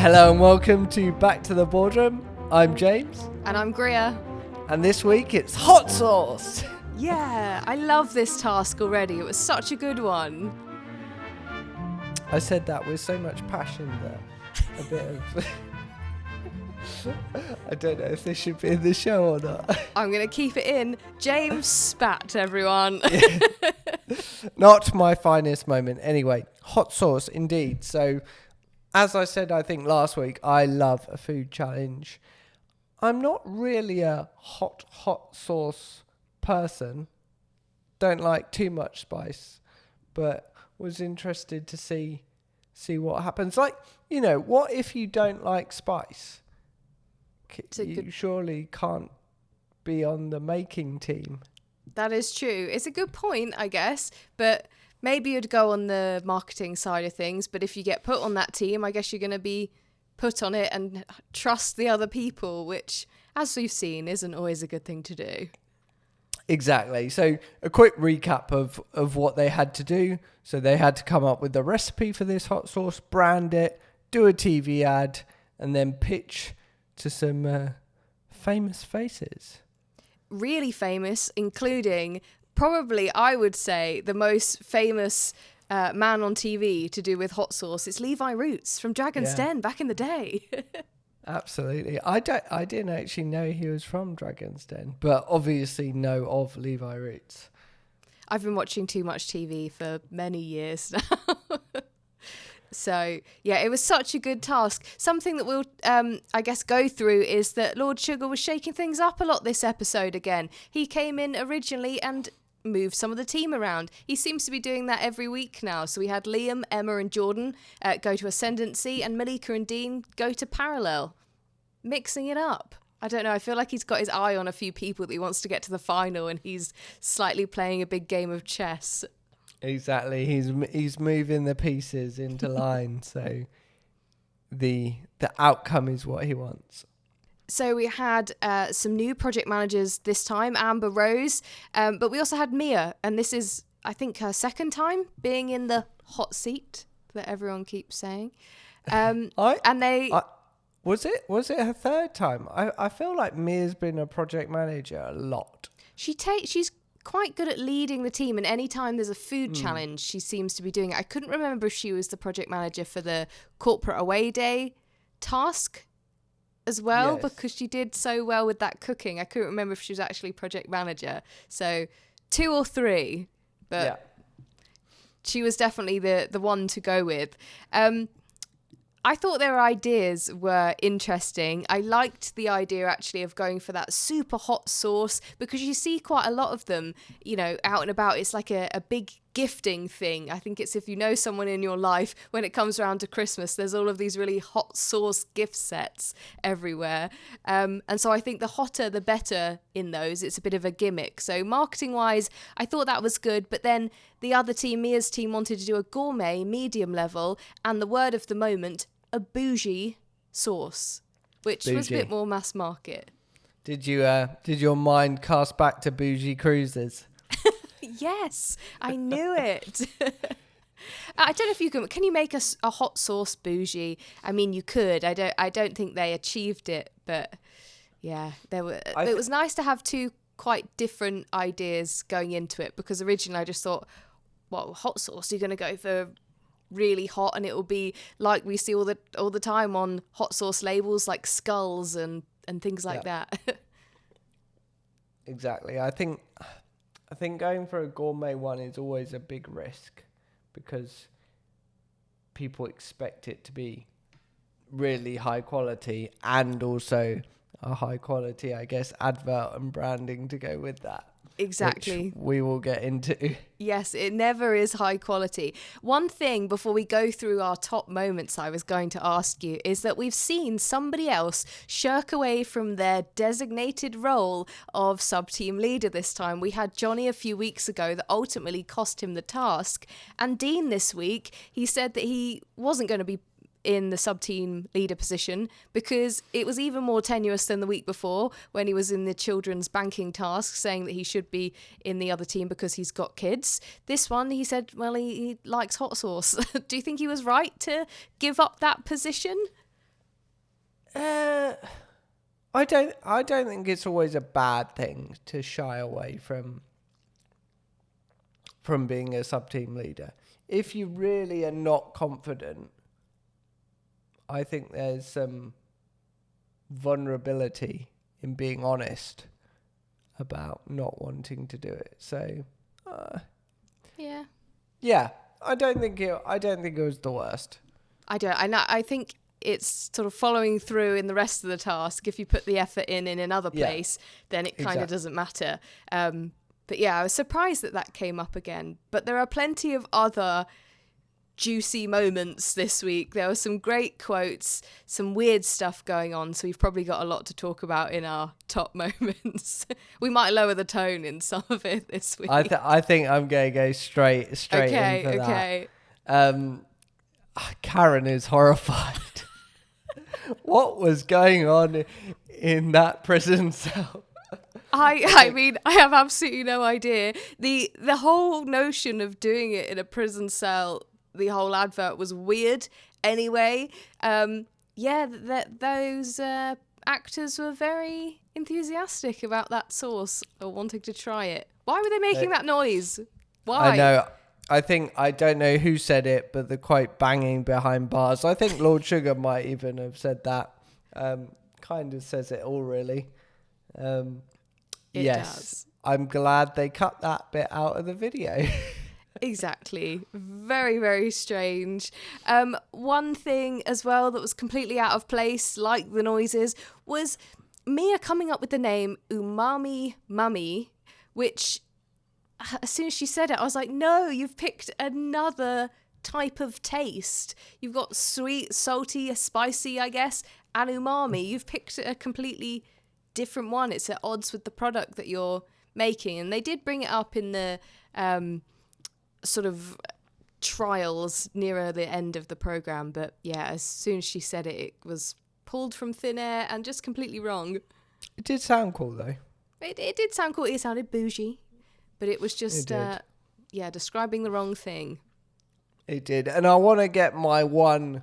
Hello and welcome to Back to the Boardroom. I'm James. And I'm Greer. And this week it's hot sauce. Yeah, I love this task already. It was such a good one. I said that with so much passion that a bit of... I don't know if this should be in the show or not. I'm going to keep it in. James spat, everyone. Not my finest moment. Anyway, hot sauce indeed. So, as I said, I think last week, I love a food challenge. I'm not really a hot sauce person. Don't like too much spice, but was interested to see what happens. Like, you know, what if you don't like spice? You surely can't be on the making team. That is true. It's a good point, I guess, but maybe you'd go on the marketing side of things. But if you get put on that team, I guess you're going to be put on it and trust the other people, which, as we've seen, isn't always a good thing to do. Exactly. So a quick recap of what they had to do. So they had to come up with the recipe for this hot sauce, brand it, do a TV ad, and then pitch to some famous faces. Really famous, including probably, I would say, the most famous man on TV to do with hot sauce. It's Levi Roots from Dragon's Den back in the day. Absolutely. I didn't actually know he was from Dragon's Den, but obviously know of Levi Roots. I've been watching too much TV for many years now. So, yeah, it was such a good task. Something that we'll, I guess, go through is that Lord Sugar was shaking things up a lot this episode again. He came in originally and moved some of the team around. He seems to be doing that every week now. So we had Liam, Emma and Jordan go to Ascendancy and Malika and Dean go to Parallel. Mixing it up. I don't know. I feel like he's got his eye on a few people that he wants to get to the final and he's slightly playing a big game of chess. Exactly. He's moving the pieces into line, so the outcome is what he wants. So we had some new project managers this time, Amber Rose, but we also had Mia, and this is, I think, her second time being in the hot seat that everyone keeps saying. Was it her third time? I feel like Mia's been a project manager a lot. She's quite good at leading the team, and anytime there's a food challenge she seems to be doing it. I couldn't remember if she was the project manager for the corporate away day task as well, because she did so well with that cooking. I couldn't remember if she was actually project manager, so 2 or 3, but she was definitely the one to go with. I thought their ideas were interesting. I liked the idea actually of going for that super hot sauce, because you see quite a lot of them, you know, out and about. It's like a big gifting thing. I think it's if you know someone in your life, when it comes around to Christmas, there's all of these really hot sauce gift sets everywhere. And so I think the hotter, the better in those. It's a bit of a gimmick. So marketing wise, I thought that was good. But then the other team, Mia's team, wanted to do a gourmet medium level. And the word of the moment, a boujee sauce, which was a bit more mass market. Did your mind cast back to bougie cruises? Yes, I knew it. I don't know if you can you make a hot sauce boujee? I mean, you could. I don't think they achieved it, but yeah, it was nice to have two quite different ideas going into it, because originally I just thought, well, hot sauce, you're going to go for really hot, and it will be like we see all the time on hot sauce labels, like skulls and things like that. Exactly. I think going for a gourmet one is always a big risk, because people expect it to be really high quality, and also a high quality, I guess, advert and branding to go with that. Exactly. Which we will get into. Yes, it never is high quality. One thing before we go through our top moments I was going to ask you is that we've seen somebody else shirk away from their designated role of sub-team leader this time. We had Johnny a few weeks ago that ultimately cost him the task. And Dean this week, he said that he wasn't going to be in the sub-team leader position because it was even more tenuous than the week before when he was in the children's banking task, saying that he should be in the other team because he's got kids. This one, he said, he likes hot sauce. Do you think he was right to give up that position? I don't think it's always a bad thing to shy away from being a sub-team leader. If you really are not confident, I think there's some vulnerability in being honest about not wanting to do it. So, yeah, I don't think it was the worst. I think it's sort of following through in the rest of the task. If you put the effort in another place, then it kind of doesn't matter. But yeah, I was surprised that came up again. But there are plenty of other juicy moments this week. There were some great quotes, some weird stuff going on. So we've probably got a lot to talk about in our top moments. We might lower the tone in some of it this week. I think I'm going to go straight in for that. Karen is horrified. What was going on in that prison cell? I mean, I have absolutely no idea. The whole notion of doing it in a prison cell, the whole advert was weird anyway. Those actors were very enthusiastic about that sauce or wanting to try it. Why were they making that noise? Why? I know. I don't know who said it, but the quote banging behind bars. I think Lord Sugar might even have said that. Kind of says it all, really. Yes, does. I'm glad they cut that bit out of the video. Exactly. Very, very strange. One thing as well that was completely out of place, like the noises, was Mia coming up with the name 𝗕𝗰𝗸𝗻𝗻𝗄𝗎, which as soon as she said it, I was like, no, you've picked another type of taste. You've got sweet, salty, spicy, I guess, and umami. You've picked a completely different one. It's at odds with the product that you're making. And they did bring it up in the sort of trials nearer the end of the program. But yeah, as soon as she said it, it was pulled from thin air and just completely wrong. It did sound cool, though. It did sound cool. It sounded bougie. But it was just, describing the wrong thing. It did. And I want to get my one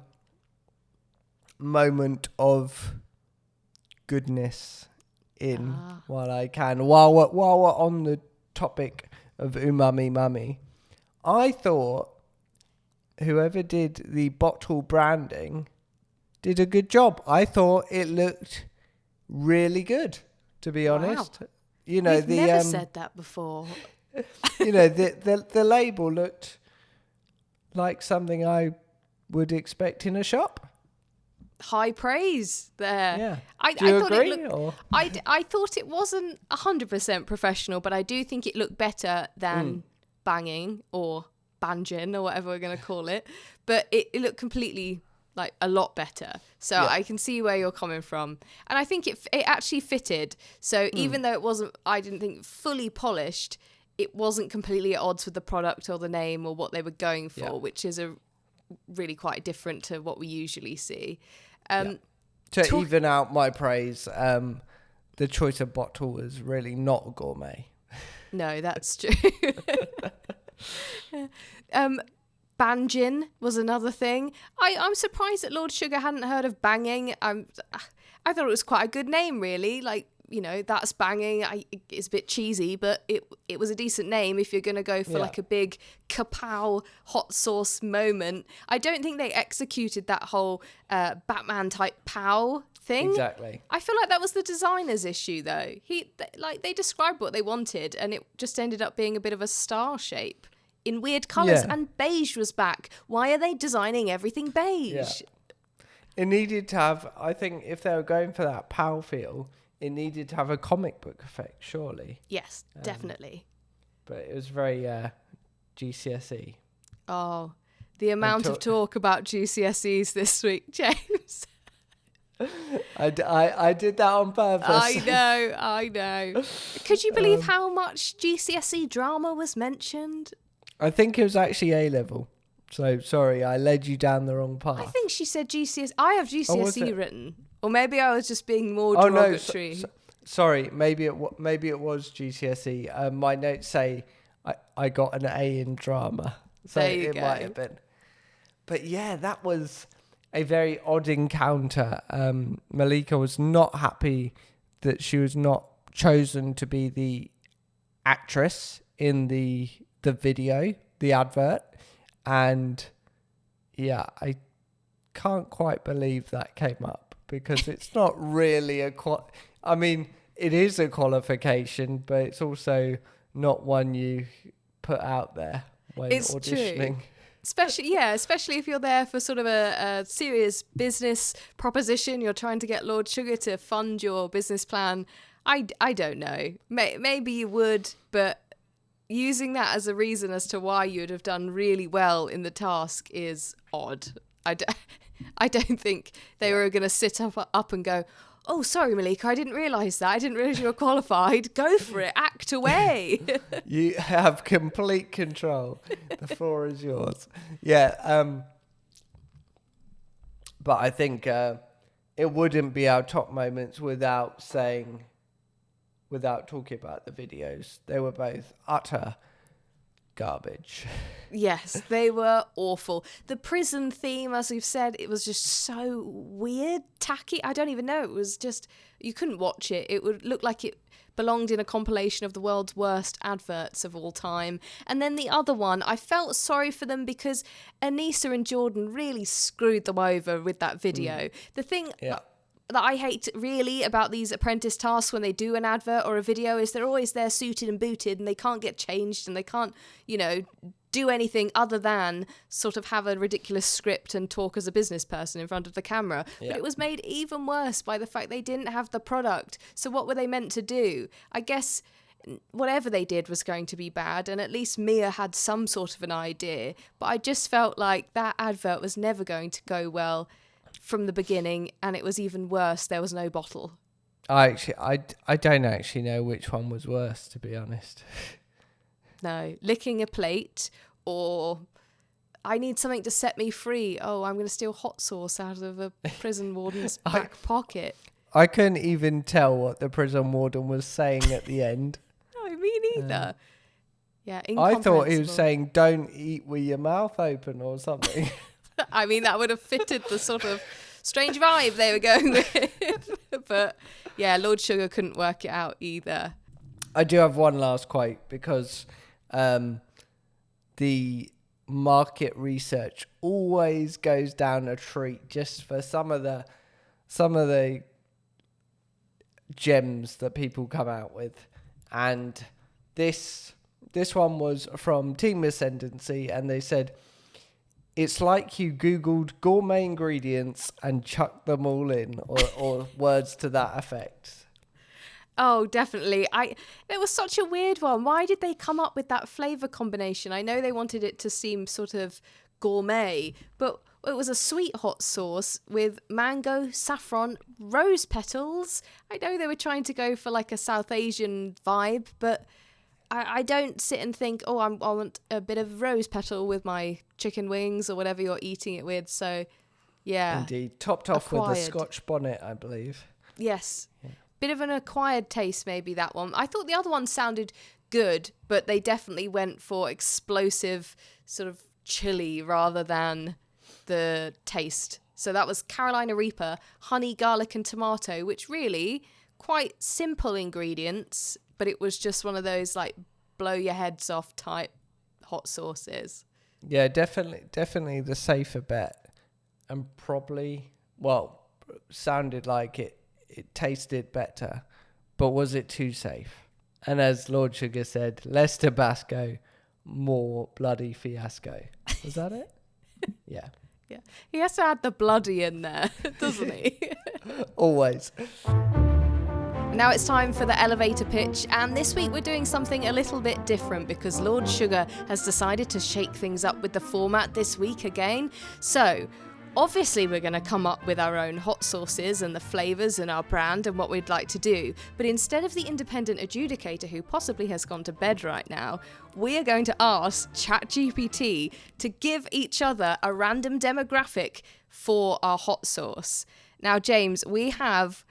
moment of goodness in while I can. While we're on the topic of umami. I thought whoever did the bottle branding did a good job. I thought it looked really good, to be honest. You know, We've never said that before. You know, the label looked like something I would expect in a shop. High praise there. Yeah. Do you agree? I thought it wasn't 100% professional, but I do think it looked better than banging or banjin or whatever we're going to call it. But it looked completely like a lot better. So I can see where you're coming from. And I think it actually fitted. So even though it wasn't, I didn't think fully polished, it wasn't completely at odds with the product or the name or what they were going for, which is a really quite different to what we usually see. To even out my praise, the choice of bottle was really not gourmet. No, that's true. Banjin was another thing. I'm surprised that Lord Sugar hadn't heard of banging. I thought it was quite a good name, really. Like, you know, that's banging. It's a bit cheesy, but it was a decent name if you're going to go for like a big kapow hot sauce moment. I don't think they executed that whole Batman type pow thing. Exactly. I feel like that was the designer's issue, though. They described what they wanted, and it just ended up being a bit of a star shape in weird colours, and beige was back. Why are they designing everything beige? Yeah. It needed to have, I think, if they were going for that POW feel, it needed to have a comic book effect, surely. Yes, definitely. But it was very GCSE. Oh, the amount of talk about GCSEs this week, James. I did that on purpose. I know. Could you believe how much GCSE drama was mentioned? I think it was actually A-level. So, sorry, I led you down the wrong path. I think she said GCSE. I have GCSE written. Or maybe I was just being more derogatory. No, sorry, maybe it was GCSE. My notes say I got an A in drama. So it might have been. But yeah, that was a very odd encounter. 𝗕𝗁𝗂𝗯𝗀𝗃 was not happy that she was not chosen to be the actress in the video, the advert. And yeah, I can't quite believe that came up, because it's not really I mean, it is a qualification, but it's also not one you put out there when auditioning. True. Especially if you're there for sort of a serious business proposition, you're trying to get Lord Sugar to fund your business plan. I don't know. Maybe you would, but using that as a reason as to why you'd have done really well in the task is odd. I don't think they were going to sit up and go, "Oh, sorry, 𝗕𝗁𝗂𝗯𝗃, I didn't realise that. I didn't realise you were qualified. Go for it. Act away." You have complete control. The floor is yours. Yeah. But I think it wouldn't be our top moments without talking about the videos. They were both utter garbage. Yes, they were awful. The prison theme, as we've said, it was just so weird, tacky. I don't even know. It was just, you couldn't watch it. It would look like it belonged in a compilation of the world's worst adverts of all time. And then the other one, I felt sorry for them because Anissa and Jordan really screwed them over with that video. The thing that I hate really about these apprentice tasks when they do an advert or a video is they're always there suited and booted, and they can't get changed, and they can't, do anything other than sort of have a ridiculous script and talk as a business person in front of the camera. Yeah. But it was made even worse by the fact they didn't have the product. So what were they meant to do? I guess whatever they did was going to be bad, and at least Mia had some sort of an idea. But I just felt like that advert was never going to go well from the beginning, and it was even worse. There was no bottle. I don't actually know which one was worse, to be honest. No, licking a plate, or I need something to set me free. Oh, I'm going to steal hot sauce out of a prison warden's back pocket. I couldn't even tell what the prison warden was saying at the end. No, me neither. Yeah, I thought he was saying, "Don't eat with your mouth open" or something. I mean, that would have fitted the sort of strange vibe they were going with. But yeah, Lord Sugar couldn't work it out either. I do have one last quote, because the market research always goes down a treat just for some of the gems that people come out with. And this one was from Team Ascendancy, and they said, "It's like you Googled gourmet ingredients and chucked them all in," or words to that effect. Oh, definitely. It was such a weird one. Why did they come up with that flavour combination? I know they wanted it to seem sort of gourmet, but it was a sweet hot sauce with mango, saffron, rose petals. I know they were trying to go for like a South Asian vibe, but I don't sit and think, oh, I want a bit of rose petal with my chicken wings or whatever you're eating it with. So, yeah. Indeed. Topped off with a Scotch bonnet, I believe. Yes. Yeah. Bit of an acquired taste, maybe, that one. I thought the other one sounded good, but they definitely went for explosive sort of chili rather than the taste. So that was Carolina Reaper, honey, garlic and tomato, which really quite simple ingredients, but it was just one of those like blow your heads off type hot sauces. Yeah, definitely the safer bet, and probably, well, sounded like it tasted better, but was it too safe? And as Lord Sugar said, less Tabasco, more bloody fiasco. Was that it? Yeah. Yeah. He has to add the bloody in there, doesn't he? Always. Now it's time for the elevator pitch, and this week we're doing something a little bit different because Lord Sugar has decided to shake things up with the format this week again. So, obviously we're going to come up with our own hot sauces and the flavours and our brand and what we'd like to do, but instead of the independent adjudicator who possibly has gone to bed right now, we are going to ask ChatGPT to give each other a random demographic for our hot sauce. Now, James, we have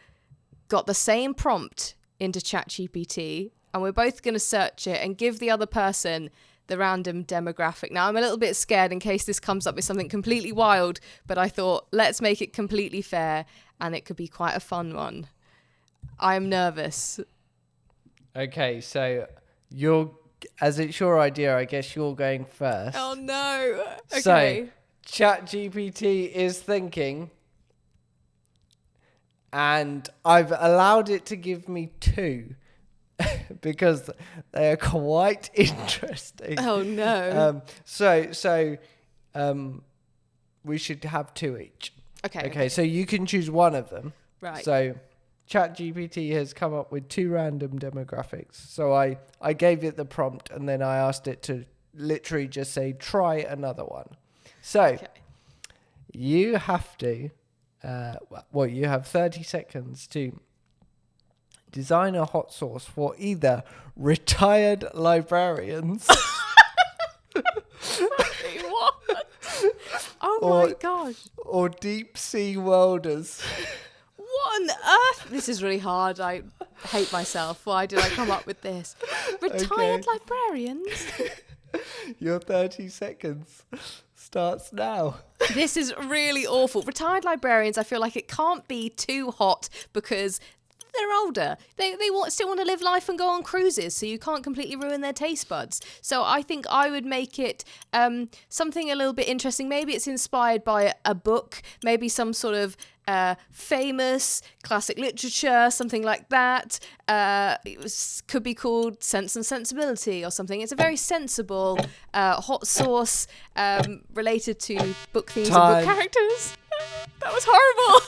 got the same prompt into ChatGPT, and we're both going to search it and give the other person the random demographic. Now, I'm a little bit scared in case this comes up with something completely wild, but I thought, let's make it completely fair, and it could be quite a fun one. I'm nervous. Okay, so as it's your idea, I guess you're going first. Oh, no. Okay. So, ChatGPT is thinking, and I've allowed it to give me 2 because they are quite interesting. Oh, no. So we should have 2 each. Okay, so you can choose one of them. Right. So ChatGPT has come up with 2 random demographics. So I gave it the prompt and then I asked it to literally just say, try another one. So you have to, you have 30 seconds to design a hot sauce for either retired librarians. What? Oh my gosh. Or 𝗕ecie 𝗿𝗚𝗍𝗏𝗏𝗔. What on earth? This is really hard. I hate myself. Why did I come up with this? Retired librarians? Your 30 seconds starts now. This is really awful. Retired librarians, I feel like it can't be too hot because they're older. They still want to live life and go on cruises, so you can't completely ruin their taste buds. So I think I would make it something a little bit interesting. Maybe it's inspired by a book, maybe some sort of famous classic literature, something like that. Could be called Sense and Sensibility or something. It's a very sensible hot sauce related to book themes and book characters. That was horrible.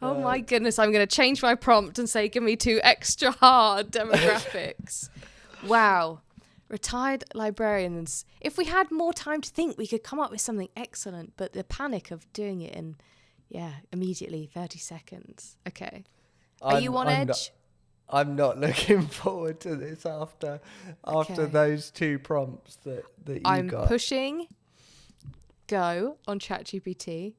Oh my goodness, I'm going to change my prompt and say, give me 2 extra hard demographics. Wow. Retired librarians. If we had more time to think, we could come up with something excellent, but the panic of doing it in, immediately, 30 seconds. Okay. Are you on edge? I'm not looking forward to this after those 2 prompts that you got. I'm pushing go on ChatGPT.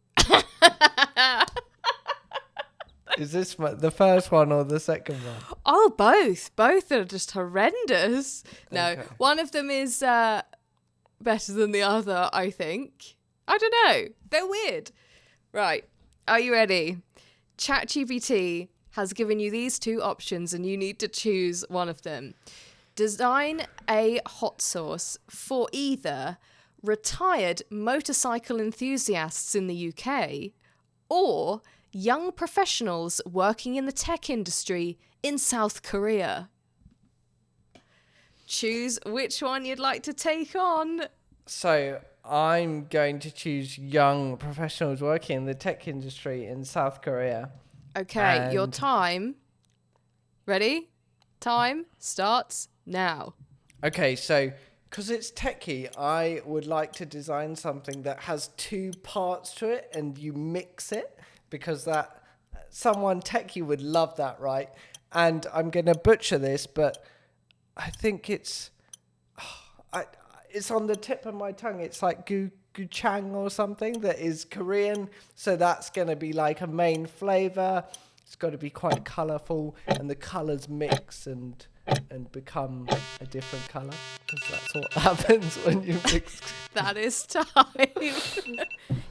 Is this the first one or the second one? Oh, both. Both are just horrendous. No, Okay. One of them is better than the other, I think. I don't know. They're weird. Right. Are you ready? ChatGPT has given you these 2 options and you need to choose one of them. Design a hot sauce for either retired motorcycle enthusiasts in the UK or young professionals working in the tech industry in South Korea. Choose which one you'd like to take on. So I'm going to choose young professionals working in the tech industry in South Korea. Okay, your time. Ready? Time starts now. Okay, so because it's techie, I would like to design something that has 2 parts to it and you mix it. Because someone techie would love that, right? And I'm going to butcher this, but I think it's on the tip of my tongue. It's like 𝗕𝗰𝗚𝗃 or something that is Korean. So that's going to be like a main flavor. It's got to be quite colorful, and the colors mix and become a different color. Because that's what happens when you mix. That is time.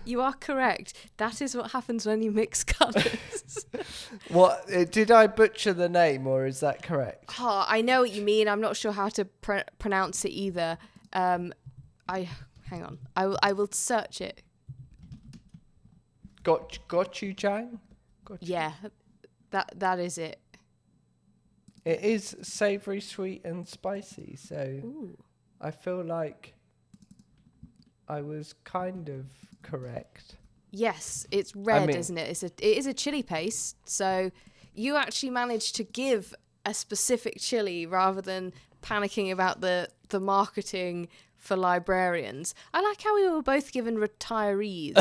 You are correct. That is what happens when you mix colors. What did I butcher the name, or is that correct? Oh, I know what you mean. I'm not sure how to pronounce it either. Hang on. I will search it. 𝗕𝗰𝗚𝗃? Yeah, that is it. It is savoury, sweet, and spicy. So Ooh. I feel like I was kind of correct. Yes, it's red, isn't it? It is a chili paste. So you actually managed to give a specific chili rather than panicking about the marketing for librarians. I like how we were both given retirees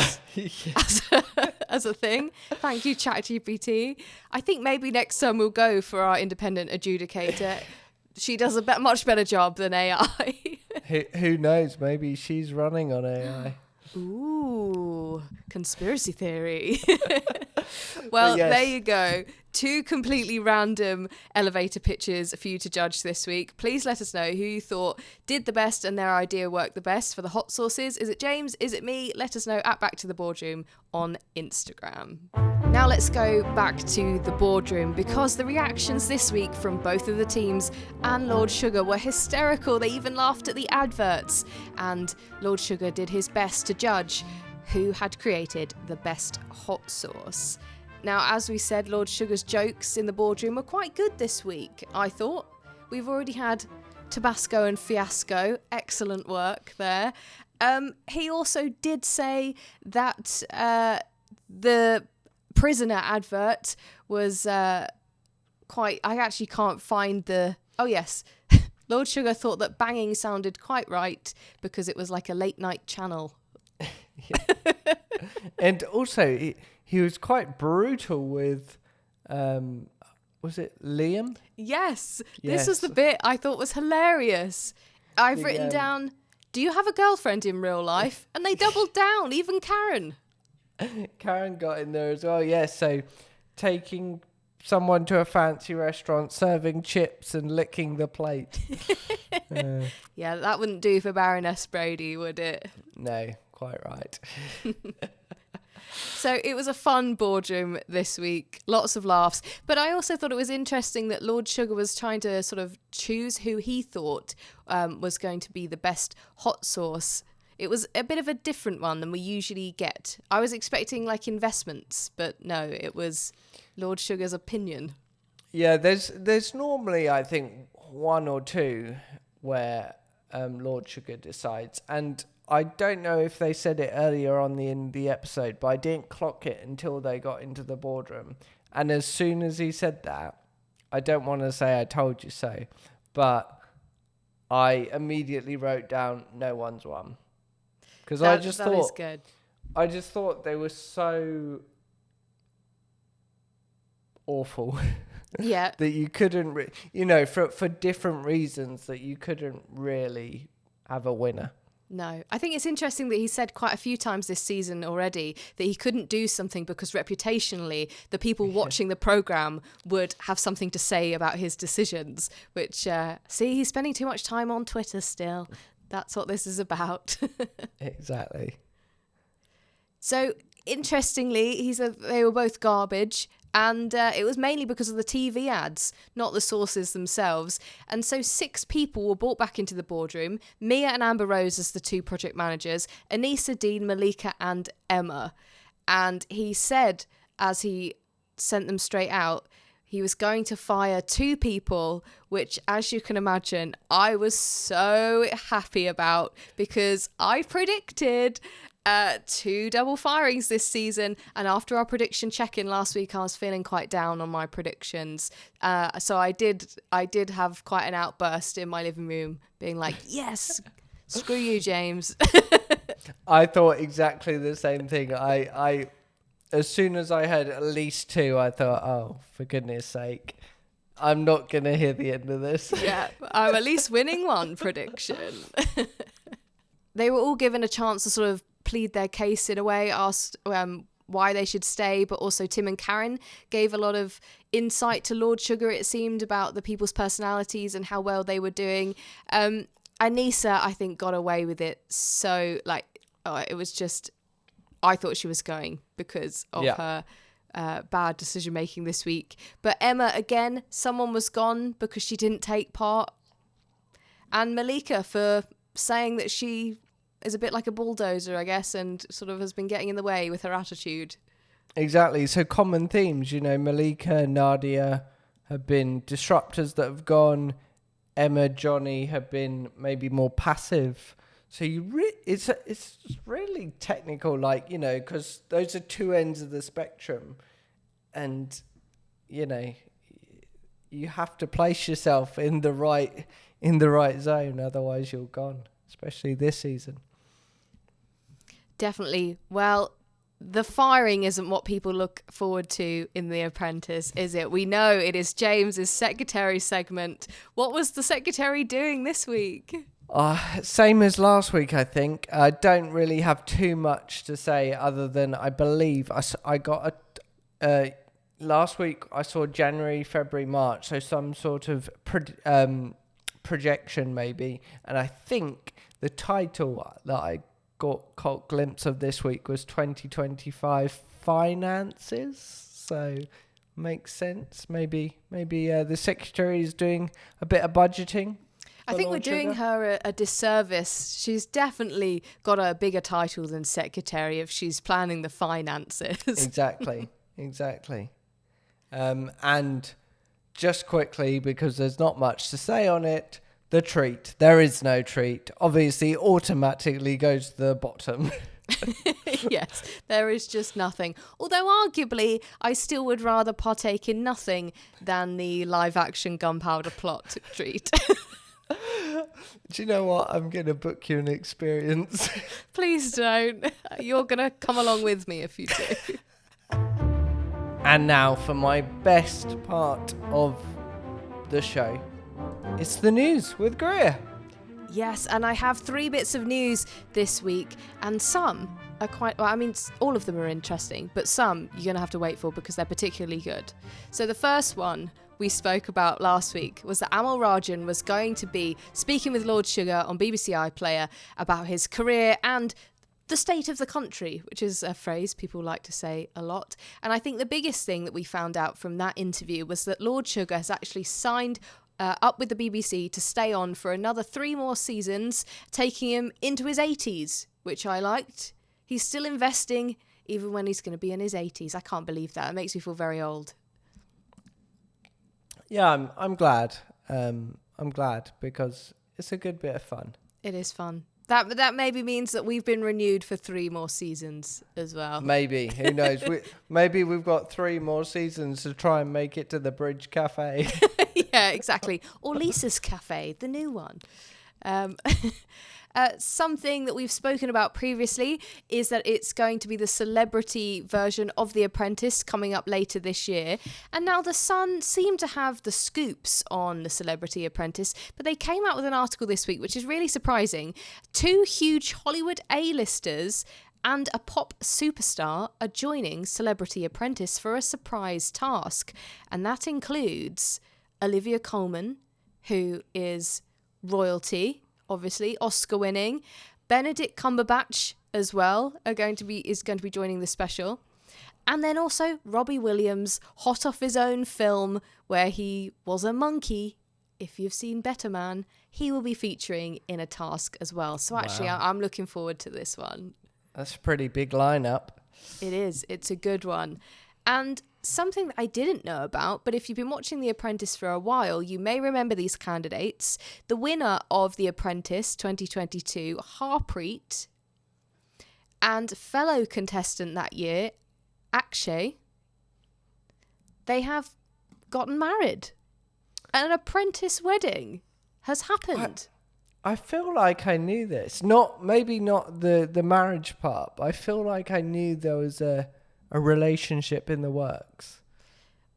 as a thing. Thank you, ChatGPT. I think maybe next time we'll go for our independent adjudicator. She does a much better job than AI. Who knows? Maybe she's running on AI. Ooh, conspiracy theory. Well, yes. There you go. 2 completely random elevator pitches for you to judge this week. Please let us know who you thought did the best and their idea worked the best for the hot sauces. Is it James? Is it me? Let us know at Back to the Boardroom on Instagram. Now let's go back to the boardroom, because the reactions this week from both of the teams and Lord Sugar were hysterical. They even laughed at the adverts, and Lord Sugar did his best to judge who had created the best hot sauce. Now, as we said, Lord Sugar's jokes in the boardroom were quite good this week, I thought. We've already had Tabasco and Fiasco. Excellent work there. He also did say that the prisoner advert was quite... I actually can't find the... Oh, yes. Lord Sugar thought that banging sounded quite right because it was like a late night channel. And also, he was quite brutal with... was it Liam? Yes. This was the bit I thought was hilarious. I've written down, do you have a girlfriend in real life? And they doubled down, even Karen. Karen got in there as well, yes. So taking someone to a fancy restaurant, serving chips and licking the plate. Yeah, that wouldn't do for Baroness Brody, would it? No, quite right. So it was a fun boardroom this week, lots of laughs. But I also thought it was interesting that Lord Sugar was trying to sort of choose who he thought was going to be the best hot sauce. It was a bit of a different one than we usually get. I was expecting like investments, but no, it was Lord Sugar's opinion. Yeah, there's normally, I think, 1 or 2 where Lord Sugar decides. And I don't know if they said it earlier on in the episode, but I didn't clock it until they got into the boardroom. And as soon as he said that, I don't want to say I told you so, but I immediately wrote down no one's won. Because I just thought they were so awful. Yeah. That you couldn't, for different reasons, that you couldn't really have a winner. No, I think it's interesting that he said quite a few times this season already that he couldn't do something because reputationally the people watching the programme would have something to say about his decisions, which, he's spending too much time on Twitter still. That's what this is about. Exactly. So, interestingly, he said they were both garbage. And it was mainly because of the TV ads, not the sources themselves. And so 6 people were brought back into the boardroom. Mia and Amber Rose as the 2 project managers, Anissa, Dean, Malika and Emma. And he said, as he sent them straight out, he was going to fire 2 people, which, as you can imagine, I was so happy about because I predicted 2 double firings this season, and after our prediction check-in last week I was feeling quite down on my predictions, so I did have quite an outburst in my living room being like, yes, screw you, James. I thought exactly the same thing. I as soon as I heard at least 2, I thought, oh, for goodness sake, I'm not gonna hear the end of this. Yeah, I'm at least winning one prediction. They were all given a chance to sort of plead their case in a way, asked why they should stay, but also Tim and Karen gave a lot of insight to Lord Sugar, it seemed, about the people's personalities and how well they were doing. Anissa, I think, got away with it. So, it was just, I thought she was going because of her bad decision making this week. But Emma, again, someone was gone because she didn't take part. And Malika for saying that she is a bit like a bulldozer, I guess, and sort of has been getting in the way with her attitude. Exactly. So common themes, Malika and Nadia have been disruptors that have gone. Emma, Johnny have been maybe more passive. So it's really technical, because those are 2 ends of the spectrum, and you have to place yourself in the right zone, otherwise you're gone. Especially this season. Definitely. Well, the firing isn't what people look forward to in The Apprentice, is it? We know it is James's secretary segment. What was the secretary doing this week? Same as last week, I think. I don't really have too much to say other than I believe I got last week I saw January, February, March, so some sort of projection maybe. And I think the title that I caught glimpse of this week was 2025 finances. So makes sense. Maybe the secretary is doing a bit of budgeting. I think we're doing her a disservice. She's definitely got a bigger title than secretary if she's planning the finances. Exactly. And just quickly, because there's not much to say on it, the treat. There is no treat. Obviously, automatically goes to the bottom. Yes, there is just nothing. Although arguably, I still would rather partake in nothing than the live-action 𝗕𝗰𝗿𝗶𝗶𝗄 treat. Do you know what? I'm going to book you an experience. Please don't. You're going to come along with me if you do. And now for my best part of the show. It's the news with Greer. Yes, and I have 3 bits of news this week, and some are quite, well, I mean, all of them are interesting, but some you're going to have to wait for because they're particularly good. So the first one we spoke about last week was that 𝗕𝗰𝗄𝗯𝗀 was going to be speaking with Lord Sugar on BBC iPlayer about his career and the state of the country, which is a phrase people like to say a lot. And I think the biggest thing that we found out from that interview was that Lord Sugar has actually signed up with the BBC to stay on for another 3 more seasons, taking him into his 80s, which I liked. He's still investing even when he's going to be in his 80s. I can't believe that. It makes me feel very old. Yeah, I'm glad. I'm glad because it's a good bit of fun. It is fun. That maybe means that we've been renewed for 3 more seasons as well. Maybe. Who knows? Maybe we've got 3 more seasons to try and make it to the Bridge Cafe. Yeah, exactly. Or Lisa's Cafe, the new one. Something that we've spoken about previously is that it's going to be the celebrity version of The Apprentice coming up later this year. And now The Sun seem to have the scoops on the Celebrity Apprentice, but they came out with an article this week, which is really surprising. 2 huge Hollywood A-listers and a pop superstar are joining Celebrity Apprentice for a surprise task. And that includes Olivia Colman, who is royalty, obviously, Oscar winning. Benedict Cumberbatch as well is going to be joining the special. And then also Robbie Williams, hot off his own film where he was a monkey. If you've seen Better Man, he will be featuring in a task as well. So actually, wow. I'm looking forward to this one. That's a pretty big lineup. It is. It's a good one. And something that I didn't know about, but if you've been watching The Apprentice for a while, you may remember these candidates. The winner of The Apprentice 2022, Harpreet, and fellow contestant that year, 𝗕𝗁𝗂𝗁𝗍, they have gotten married. An apprentice wedding has happened. I feel like I knew this. Maybe not the marriage part, but I feel like I knew there was a relationship in the works.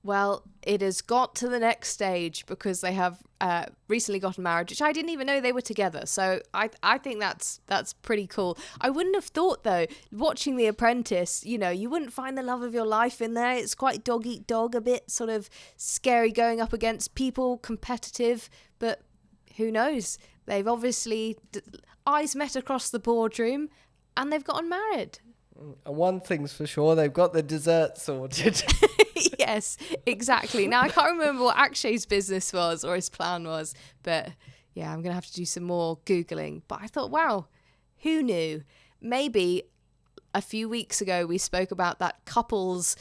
Well, it has got to the next stage because they have recently gotten married, which I didn't even know they were together. So I think that's pretty cool. I wouldn't have thought, though, watching The Apprentice, you wouldn't find the love of your life in there. It's quite dog eat dog, a bit sort of scary going up against people, competitive, but who knows? They've obviously eyes met across the boardroom and they've gotten married. And one thing's for sure, they've got the dessert sorted. Yes, exactly. Now, I can't remember what 𝗕𝗁𝗂𝗋𝗍's business was or his plan was, but yeah, I'm going to have to do some more Googling. But I thought, wow, who knew? Maybe a few weeks ago, we spoke about that couple's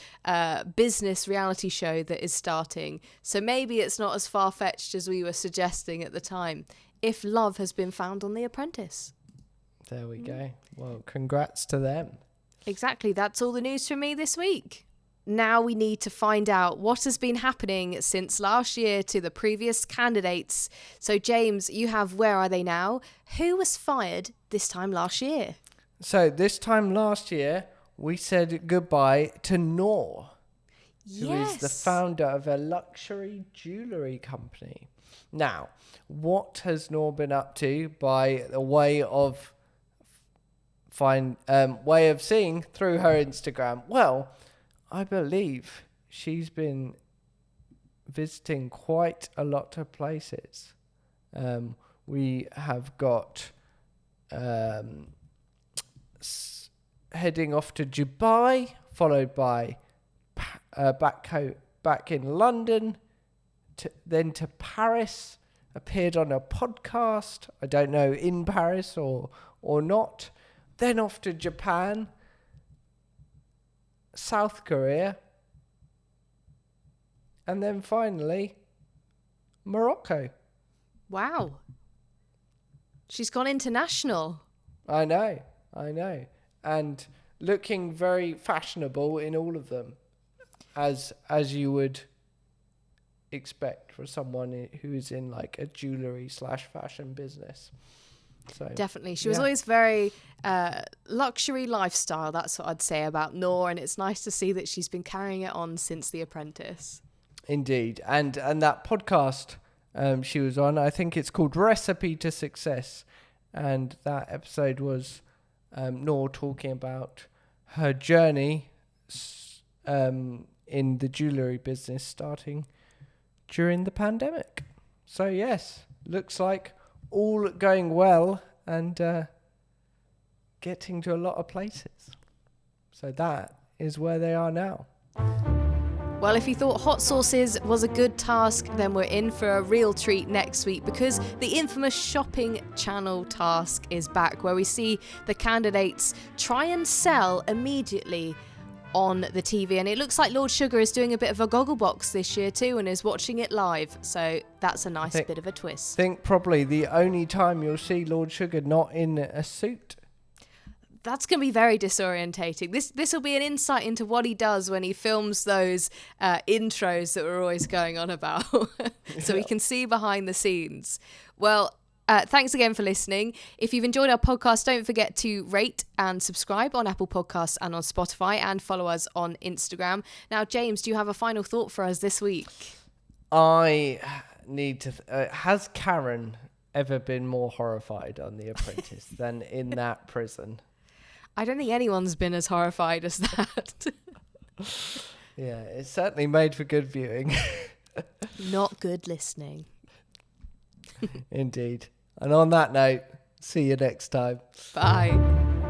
business reality show that is starting. So maybe it's not as far-fetched as we were suggesting at the time, if love has been found on The Apprentice. There we go. Well, congrats to them. Exactly. That's all the news from me this week. Now we need to find out what has been happening since last year to the previous candidates. So, James, you have Where Are They Now? Who was fired this time last year? So, this time last year, we said goodbye to 𝗤𝗏, who is the founder of a luxury jewellery company. Now, what has 𝗤𝗏 been up to by the way of seeing through her Instagram? Well, I believe she's been visiting quite a lot of places. We have got heading off to Dubai, followed by back in London, then to Paris, appeared on a podcast, I don't know, in Paris or not, then off to Japan, South Korea, and then finally Morocco. Wow. She's gone international. I know. And looking very fashionable in all of them, as you would expect for someone who is in like a jewellery/fashion business. So definitely. She was always very luxury lifestyle. That's what I'd say about 𝗤, and it's nice to see that she's been carrying it on since The Apprentice. Indeed. And that podcast she was on, I think it's called Recipe to Success. And that episode was 𝗤 talking about her journey in the jewellery business starting during the pandemic. So yes, looks like all going well and getting to a lot of places. So that is where they are now. Well, if you thought hot sauces was a good task, then we're in for a real treat next week, because the infamous shopping channel task is back, where we see the candidates try and sell immediately on the TV. And it looks like Lord Sugar is doing a bit of a goggle box this year too and is watching it live. So that's a nice bit of a twist. I think probably the only time you'll see Lord Sugar not in a suit. That's going to be very disorientating. This will be an insight into what he does when he films those intros that we're always going on about. So we can see behind the scenes. Well, thanks again for listening. If you've enjoyed our podcast, don't forget to rate and subscribe on Apple Podcasts and on Spotify, and follow us on Instagram. Now, James, do you have a final thought for us this week? I need to... has Karen ever been more horrified on The Apprentice than in that prison? I don't think anyone's been as horrified as that. Yeah, it's certainly made for good viewing. Not good listening. Indeed. And on that note, see you next time. Bye.